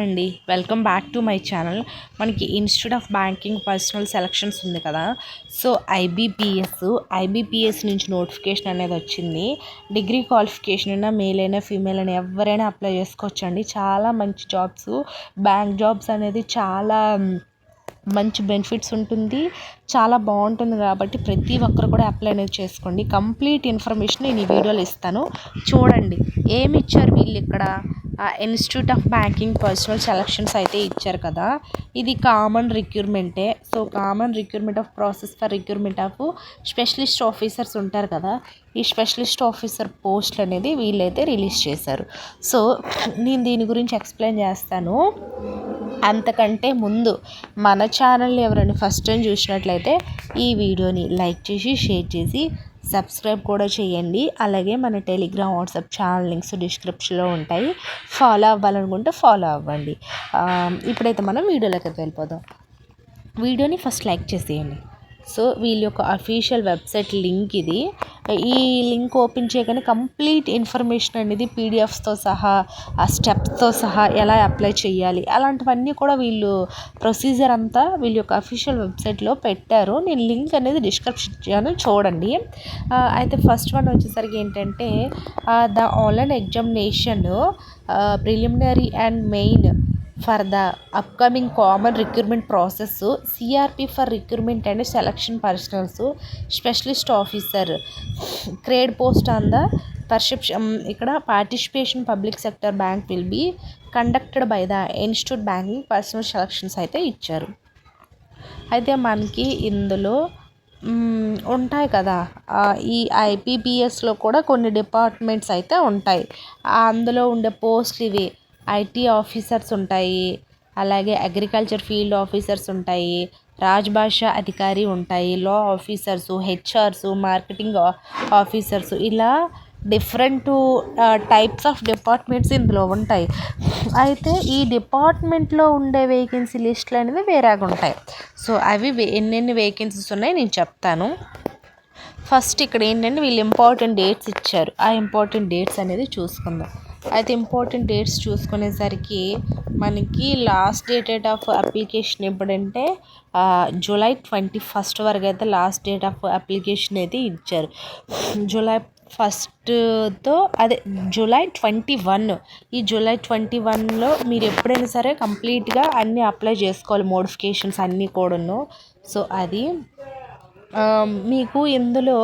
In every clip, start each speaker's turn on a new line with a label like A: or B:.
A: అండి welcome back to my channel. మనకి institute of banking personnel selections ఉంది కదా. సో ఐబీపీఎస్ నుంచి నోటిఫికేషన్ అనేది వచ్చింది. డిగ్రీ క్వాలిఫికేషన్ అయినా మేల్ అయినా ఫీమేల్ అయినా ఎవరైనా అప్లై చేసుకోవచ్చండి. చాలా మంచి జాబ్స్, బ్యాంక్ జాబ్స్ అనేది చాలా మంచి బెనిఫిట్స్ ఉంటుంది, చాలా బాగుంటుంది. కాబట్టి ప్రతి ఒక్కరు కూడా అప్లై అనేది చేసుకోండి. కంప్లీట్ ఇన్ఫర్మేషన్ నేను ఈ వీడియోలో ఇస్తాను, చూడండి. ఏమి ఇచ్చారు వీళ్ళు ఇక్కడ, institute of banking personnel selections అయితే ఇచ్చారు కదా. ఇది కామన్ రిక్రూట్మెంటే. So common recruitment of process for recruitment of specialist officers ఉంటారు కదా. ఈ స్పెషలిస్ట్ ఆఫీసర్ పోస్ట్ అనేది వీళ్ళైతే రిలీజ్ చేశారు. సో నేను దీని గురించి ఎక్స్ప్లెయిన్ చేస్తాను. అంతకంటే ముందు మన ఛానల్ని ఎవరైనా ఫస్ట్ టైం చూసినట్లయితే ఈ వీడియోని లైక్ చేసి షేర్ చేసి సబ్స్క్రైబ్ కూడా చేయండి. అలాగే మన టెలిగ్రామ్, వాట్సాప్ ఛానల్ లింక్స్ డిస్క్రిప్షన్లో ఉంటాయి. ఫాలో అవ్వాలనుకుంటే ఫాలో అవ్వండి. ఇప్పుడైతే మనం వీడియోలోకి వెళ్ళిపోదాం. వీడియోని ఫస్ట్ లైక్ చేసేయండి. సో వీళ్ళ యొక్క అఫీషియల్ వెబ్సైట్ లింక్ ఇది. ఈ లింక్ ఓపెన్ చేయగానే కంప్లీట్ ఇన్ఫర్మేషన్ అనేది పీడిఎఫ్స్తో సహా, ఆ స్టెప్స్తో సహా ఎలా అప్లై చేయాలి అలాంటివన్నీ కూడా వీళ్ళు ప్రొసీజర్ అంతా వీళ్ళ యొక్క అఫీషియల్ వెబ్సైట్లో పెట్టారు. నేను లింక్ అనేది డిస్క్రిప్షన్ ఇచ్చాను, చూడండి. అయితే ఫస్ట్ వన్ వచ్చేసరికి ఏంటంటే the online examination preliminary and main for the upcoming common recruitment process CRP for recruitment and selection personnels specialist officer grade post on the perception. ఇక్కడ participation public sector bank will be conducted by the institute banking personnel selections అయితే ఇచ్చారు. అయితే మనకి ఇందులో ఉంటాయి కదా, ఈ ఐపీబీఎస్లో కూడా కొన్ని డిపార్ట్మెంట్స్ అయితే ఉంటాయి. అందులో ఉండే పోస్టులు ఇవి: ఐటీ ఆఫీసర్స్ ఉంటాయి, అలాగే అగ్రికల్చర్ ఫీల్డ్ ఆఫీసర్స్ ఉంటాయి, రాజ్భాష అధికారి ఉంటాయి, లా ఆఫీసర్సు, హెచ్ఆర్స్, మార్కెటింగ్ ఆఫీసర్స్, ఇలా డిఫరెంట్ టైప్స్ ఆఫ్ డిపార్ట్మెంట్స్ ఇందులో ఉంటాయి. అయితే ఈ డిపార్ట్మెంట్లో ఉండే వేకెన్సీ లిస్టులు అనేవి వేరేగా ఉంటాయి. సో అవి ఎన్నెన్ని వేకెన్సీస్ ఉన్నాయి నేను చెప్తాను. ఫస్ట్ ఇక్కడ ఏంటంటే వీళ్ళు ఇంపార్టెంట్ డేట్స్ ఇచ్చారు. ఆ ఇంపార్టెంట్ డేట్స్ అనేది చూసుకుందాం. అయితే ఇంపార్టెంట్ డేట్స్ చూసుకునేసరికి మనకి లాస్ట్ డేట్ ఆఫ్ అప్లికేషన్ ఎప్పుడంటే జూలై 21 వరకు అయితే లాస్ట్ డేట్ ఆఫ్ అప్లికేషన్ అయితే ఇచ్చారు. జూలై 1తో అదే జూలై 21. ఈ జూలై 21లో మీరు ఎప్పుడైనా సరే కంప్లీట్గా అన్నీ అప్లై చేసుకోవాలి, మోడిఫికేషన్స్ అన్నీ కూడాను. సో అది మీకు ఇందులో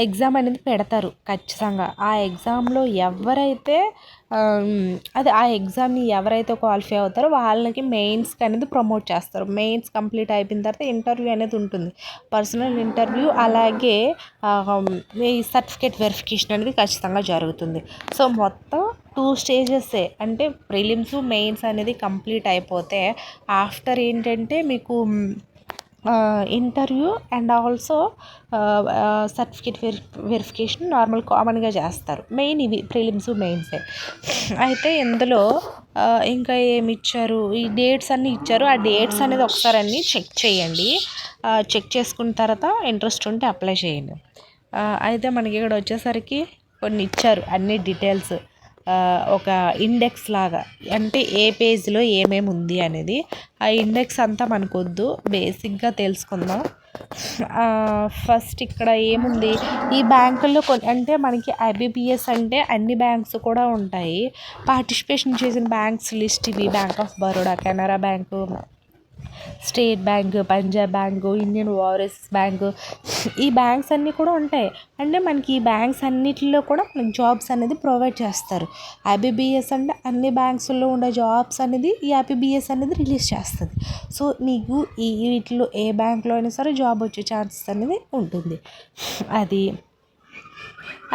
A: ఎగ్జామ్ అనేది పెడతారు ఖచ్చితంగా. ఆ ఎగ్జామ్లో ఎవరైతే ఆ ఎగ్జామ్ని ఎవరైతే క్వాలిఫై అవుతారో వాళ్ళకి మెయిన్స్కి అనేది ప్రమోట్ చేస్తారు. మెయిన్స్ కంప్లీట్ అయిపోయిన తర్వాత ఇంటర్వ్యూ అనేది ఉంటుంది, పర్సనల్ ఇంటర్వ్యూ. అలాగే ఈ సర్టిఫికేట్ వెరిఫికేషన్ అనేది ఖచ్చితంగా జరుగుతుంది. సో మొత్తం 2 స్టేజెసే. అంటే ప్రిలిమ్స్, మెయిన్స్ అనేది కంప్లీట్ అయిపోతే ఆఫ్టర్ ఏంటంటే మీకు interview and also certificate verification normal కామన్గా చేస్తారు. మెయిన్ ఇవి ప్రిలిమ్స్, మెయిన్సే. అయితే ఇందులో ఇంకా ఏమి ఇచ్చారు, ఈ డేట్స్ అన్నీ ఇచ్చారు. ఆ డేట్స్ అనేది ఒకసారి అన్నీ చెక్ చేయండి. చెక్ చేసుకున్న తర్వాత ఇంట్రెస్ట్ ఉంటే అప్లై చేయండి. అయితే మనకి ఇక్కడ వచ్చేసరికి కొన్ని ఇచ్చారు అన్ని డీటెయిల్స్, ఒక ఇండెక్స్ లాగా. అంటే ఏ పేజ్లో ఏమేమి ఉంది అనేది. ఆ ఇండెక్స్ అంతా మనకొద్దు, బేసిక్గా తెలుసుకుందాం. ఫస్ట్ ఇక్కడ ఏముంది, ఈ బ్యాంకుల్లో అంటే మనకి ఐబీపీఎస్ అంటే అన్ని బ్యాంక్స్ కూడా ఉంటాయి. పార్టిసిపేషన్ చేసిన బ్యాంక్స్ లిస్ట్ ఇవి: bank of Baroda, Canara bank, state bank, Punjab bank, Indian overseas bank, ఈ బ్యాంక్స్ అన్నీ కూడా ఉంటాయి. అంటే మనకి ఈ బ్యాంక్స్ అన్నిటిలో కూడా మనకి జాబ్స్ అనేది ప్రొవైడ్ చేస్తారు. ఐబీబీఎస్ అంటే అన్ని బ్యాంక్స్లో ఉండే జాబ్స్ అనేది ఈ ఐబీబీఎస్ అనేది రిలీజ్ చేస్తుంది. సో మీకు వీటిలో ఏ బ్యాంక్లో అయినా సరే జాబ్ వచ్చే ఛాన్సెస్ అనేది ఉంటుంది. అది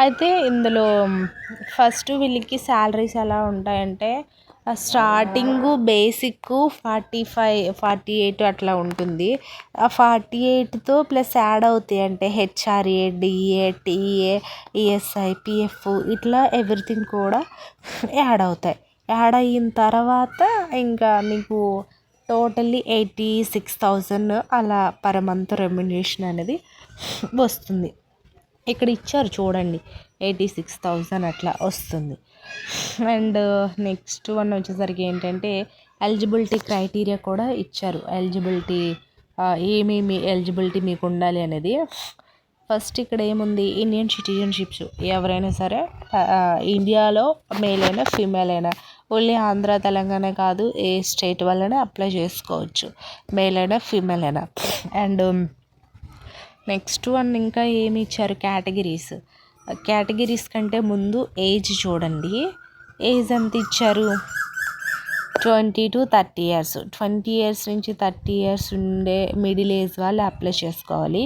A: అయితే ఇందులో ఫస్ట్ వీళ్ళకి శాలరీస్ ఎలా ఉంటాయంటే స్టార్టింగ్ బేసిక్ 45-48 అట్లా ఉంటుంది. ఆ 48తో ప్లస్ యాడ్ అవుతాయి, అంటే HRA, DA, TA, ESI, PF, ఇట్లా ఎవ్రీథింగ్ కూడా యాడ్ అవుతాయి. యాడ్ అయిన తర్వాత ఇంకా మీకు టోటల్లీ 86,000 అలా పర్ మంత్ రెమ్యునరేషన్ అనేది వస్తుంది. ఇక్కడ ఇచ్చారు చూడండి, 86,000 అట్లా వస్తుంది. అండ్ నెక్స్ట్ వన్ వచ్చేసరికి ఏంటంటే ఎలిజిబిలిటీ క్రైటీరియా కూడా ఇచ్చారు. ఏమేమి ఎలిజిబిలిటీ మీకు ఉండాలి అనేది. ఫస్ట్ ఇక్కడ ఏముంది, ఇండియన్ సిటిజన్షిప్స్ ఎవరైనా సరే ఇండియాలో మేల్ అయినా ఫీమేల్ అయినా, ఓన్లీ ఆంధ్ర తెలంగాణ కాదు, ఏ స్టేట్ వాళ్ళైనా అప్లై చేసుకోవచ్చు, మేల్ అయినా ఫీమేల్ అయినా. అండ్ నెక్స్ట్ వన్ ఇంకా ఏమి ఇచ్చారు, కేటగిరీస్ కంటే ముందు ఏజ్ చూడండి. ఏజ్ ఎంత ఇచ్చారు, 20 to 30 years. 20 years నుంచి 30 years ఉండే మిడిల్ ఏజ్ వాళ్ళు అప్లై చేసుకోవాలి.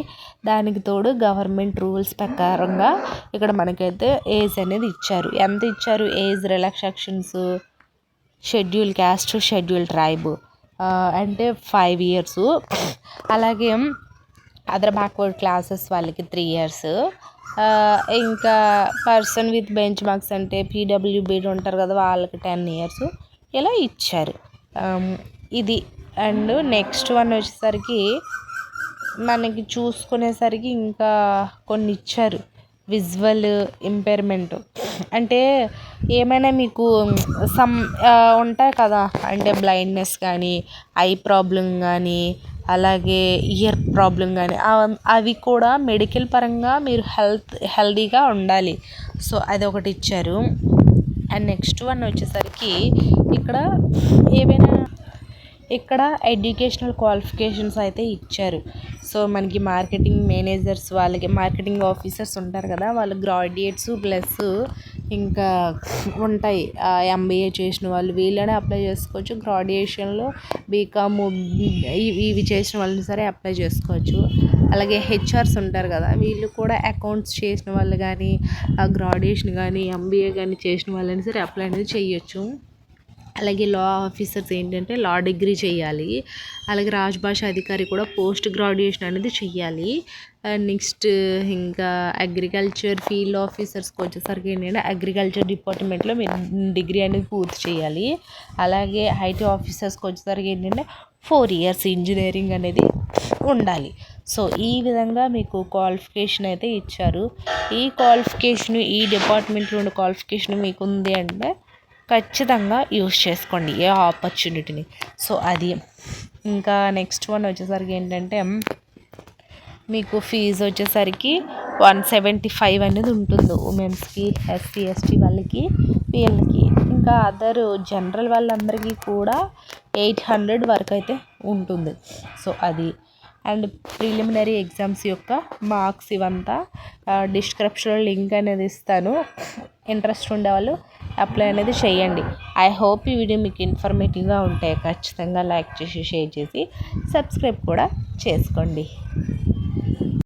A: దానికి తోడు గవర్నమెంట్ రూల్స్ ప్రకారంగా ఇక్కడ మనకైతే ఏజ్ అనేది ఇచ్చారు. ఎంత ఇచ్చారు, age relaxations schedule caste, schedule tribe అంటే 5 years. అలాగే అదర్ బ్యాక్వర్డ్ క్లాసెస్ వాళ్ళకి 3 years. ఇంకా పర్సన్ విత్ బెంచ్ మార్క్స్ అంటే పీడబ్ల్యూబీలు ఉంటారు కదా, వాళ్ళకి 10 years ఇలా ఇచ్చారు. ఇది. అండ్ నెక్స్ట్ వన్ వచ్చేసరికి మనకి చూసుకునేసరికి ఇంకా కొన్ని ఇచ్చారు. విజువల్ ఇంపైర్మెంట్ అంటే ఏమైనా మీకు ఉంటాయి కదా, అంటే బ్లైండ్నెస్ కానీ, ఐ ప్రాబ్లం కానీ, అలాగే ఇయర్ ప్రాబ్లం కానీ, అవి కూడా మెడికల్ పరంగా మీరు హెల్తీగా ఉండాలి. సో అదొకటి ఇచ్చారు. అండ్ నెక్స్ట్ వన్ వచ్చేసరికి ఇక్కడ ఎడ్యుకేషనల్ క్వాలిఫికేషన్స్ అయితే ఇచ్చారు. సో మనకి మార్కెటింగ్ మేనేజర్స్ వాళ్ళకి, మార్కెటింగ్ ఆఫీసర్స్ ఉంటారు కదా, వాళ్ళు గ్రాడ్యుయేట్స్ ప్లస్ ఇంకా ఉంటాయి ఎంబీఏ చేసిన వాళ్ళు, వీళ్ళనే అప్లై చేసుకోవచ్చు. గ్రాడ్యుయేషన్లో బీకామ్ ఇవి చేసిన వాళ్ళని సరే అప్లై చేసుకోవచ్చు. అలాగే హెచ్ఆర్స్ ఉంటారు కదా, వీళ్ళు కూడా అకౌంట్స్ చేసిన వాళ్ళు కానీ, గ్రాడ్యుయేషన్ కానీ, ఎంబీఏ కానీ చేసిన వాళ్ళని సరే అప్లై అనేది చేయొచ్చు. అలాగే లా ఆఫీసర్స్ ఏంటంటే లా డిగ్రీ చేయాలి. అలాగే రాజభాష అధికారి కూడా పోస్ట్ గ్రాడ్యుయేషన్ అనేది చెయ్యాలి. నెక్స్ట్ ఇంకా అగ్రికల్చర్ ఫీల్డ్ ఆఫీసర్స్కి వచ్చేసరికి ఏంటంటే అగ్రికల్చర్ డిపార్ట్మెంట్లో మీరు డిగ్రీ అనేది పూర్తి చేయాలి. అలాగే ఐటీ ఆఫీసర్స్కి వచ్చేసరికి ఏంటంటే 4 years ఇంజనీరింగ్ అనేది ఉండాలి. సో ఈ విధంగా మీకు క్వాలిఫికేషన్ అయితే ఇచ్చారు. ఈ డిపార్ట్మెంట్లో ఉండే క్వాలిఫికేషన్ మీకు ఉంది అంటే ఖచ్చితంగా యూస్ చేసుకోండి ఏ ఆపర్చునిటీని. సో అది. ఇంకా నెక్స్ట్ వన్ వచ్చేసరికి ఏంటంటే మీకు ఫీజు వచ్చేసరికి 175 అనేది ఉంటుంది ఉమెన్స్కి, ఎస్సీ ఎస్టీ వాళ్ళకి, వీళ్ళకి. ఇంకా అదర్ జనరల్ వాళ్ళందరికీ కూడా 800 వరకు అయితే ఉంటుంది. సో అది. అండ్ ప్రిలిమినరీ ఎగ్జామ్స్ యొక్క మార్క్స్ ఇవంతా డిస్క్రిప్షన్లో లింక్ అనేది ఇస్తాను. ఇంట్రెస్ట్ ఉండేవాళ్ళు అప్లై అనేది చేయండి. ఐ హోప్ ఈ వీడియో మీకు ఇన్ఫర్మేటివ్గా ఉంటే ఖచ్చితంగా లైక్ చేసి, షేర్ చేసి, సబ్స్క్రైబ్ కూడా చేసుకోండి.